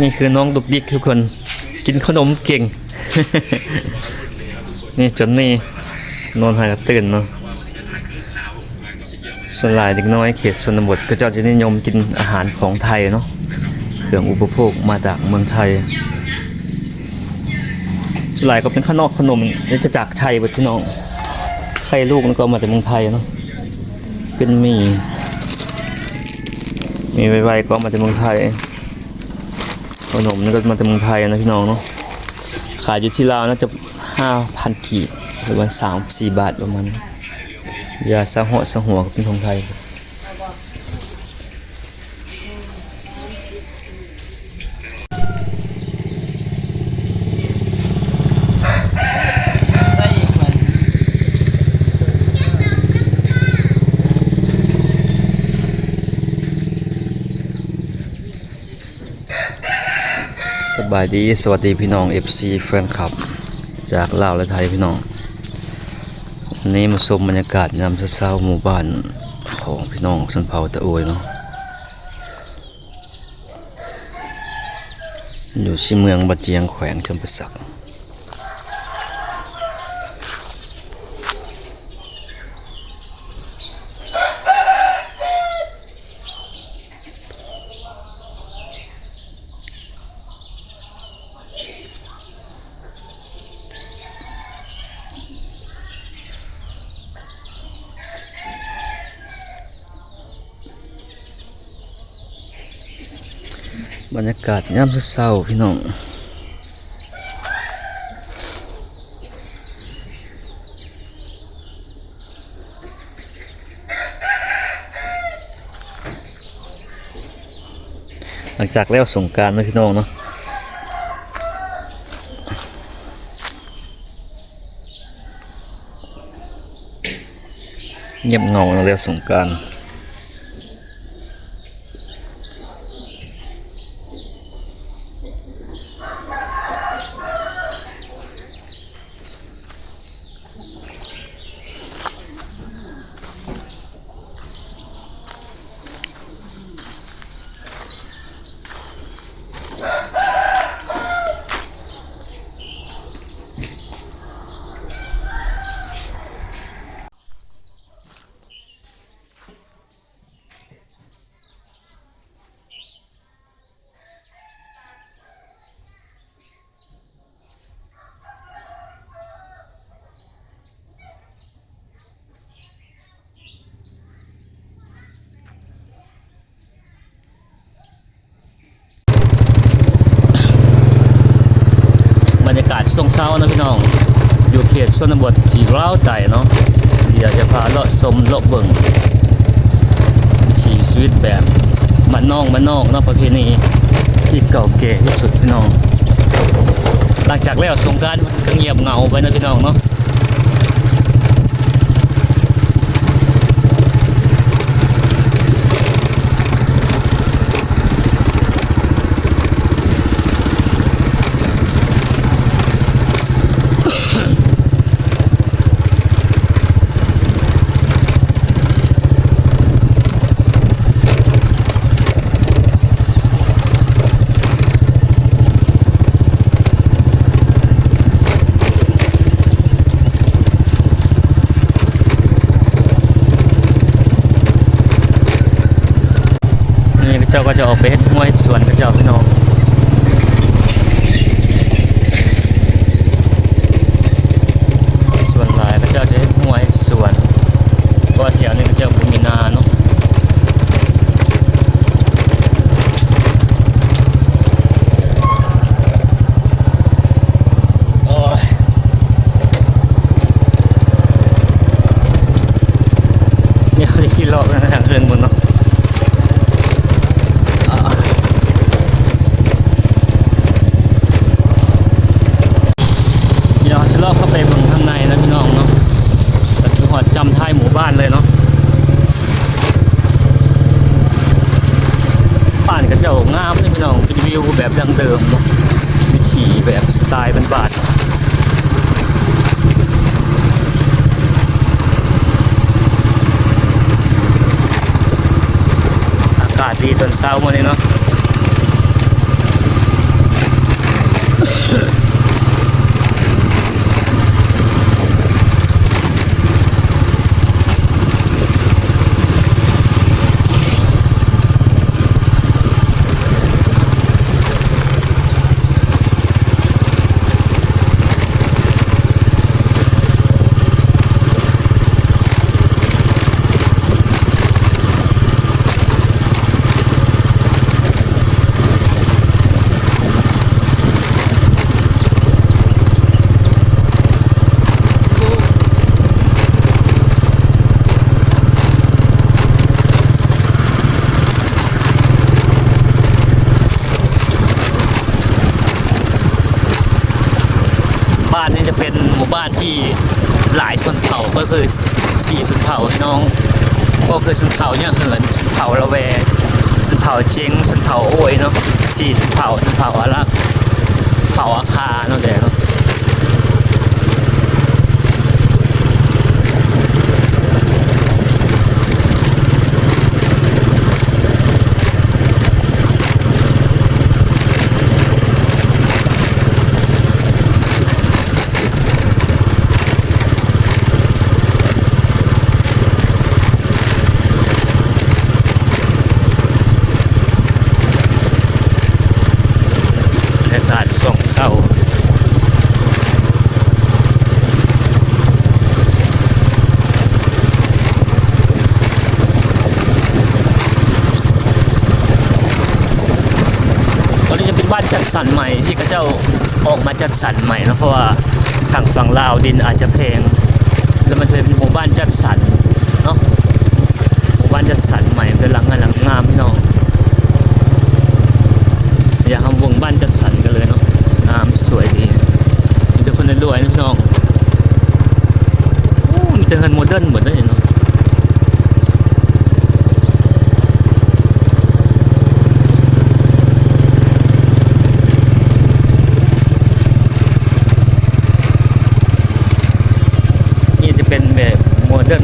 นี่คือน้องดุกดิกทุกคนกินขนมเก่ง นี่จนนี่นอนหายกับตื่นเนาะส่วนหลายเด็กน้อยเขตชนบทก็จะนิยมกินอาหารของไทยเนาะเครื่องอุปโภคมาจากเมืองไทยส่วนหลายก็เป็นข้าวนอกขนมจะจากไทยหมดพี่น้องไข่ลูกนั่นก็มาจากเมืองไทยเนาะเป็นหมี่ไวๆก็มาจากเมืองไทยขนมนี่ก็มาจากเมืองไทยนะพี่น้องเนาะขายอยู่ที่ลาวน่าจะ 5,000 กีบหรือว่า 3-4 บาทประมาณยาสะหัวก็เป็นของไทยสบายดีสวัสดีพี่น้อง FC แฟนคลับจากลาวและไทยพี่น้องวันนี้มาชมบรรยากาศยามเช้าหมู่บ้านของพี่น้องชนเผ่าตะโอยเนาะอยู่ที่เมืองบะเจียงแขวงจำปาสักบรรยากาศยามเช้าพี่น้องหลังจากแล้วสงกรานต์นะพี่น้องเนาะเงียบเงาแล้วสงกรานต์บรรยากาศช่วงเช้านะพี่น้องอยู่เขตชนบทที่ร้าวใจเนาะเดี๋ยวจะพาเลาะชมเลาะเบิ่งวิถีชีวิตแบบบ้านนอกเนาะประเพณีที่เก่าแก่ที่สุดพี่น้องหลังจากแล้วสงกรานต์มันก็เงียบเหงาไปนะพี่น้องเนาะเจ้าก็จะออกไปเฮ็ดห้วยสวนกับเจ้าพี่น้องส่วนหลายก็เจ้าจะเฮ็ดห้วยสวนเพราะแถวนี้ก็เจ้าบ่มีนาเนาะโอ้ยนี่เขาจะขี่เลาะกันทางเรือนบนเนาะเราเข้าไปเบิ่งข้างในนะพี่น้องเนาะก็คือหอดจำท้ายหมู่บ้านเลยเนาะบ้านก็เจ้างามเลยพี่น้องเป็นวิวแบบดั้งเดิมเนาะวิถีแบบสไตล์บ้านๆอากาศดีตอนเช้ามื้อนี้เนาะ เผ่าก็คือสี่ชนเผ่าพี่น้องก็คือชนเผ่าเนี่ยเหินชนเผ่าละแวชนเผ่าเจงชนเผ่าโอ้ยเนาะสี่ชนเผ่าอารักเผ่าอาคาเนาะแต่เนาะบรรยากาศช่วงเช้าตอนนี้จะเป็นบ้านจัดสรรใหม่ที่เขาเจ้าออกมาจัดสรรใหม่นะเพราะว่าทางฝั่งลาวดินอาจจะแพงแล้วมันจะเป็นหมู่บ้านจัดสรรเนาะหมู่บ้านจัดสรรใหม่เป็นหลังงามพี่น้องอย่าทำวงบ้านจัดสรรกันเลยเนาะงามสวยดีมีแต่คนรวยนะพี่น้องโอ้มีแต่เงินโมเดิร์นหมดเลยเนาะนี่จะเป็นแบบโมเดิร์น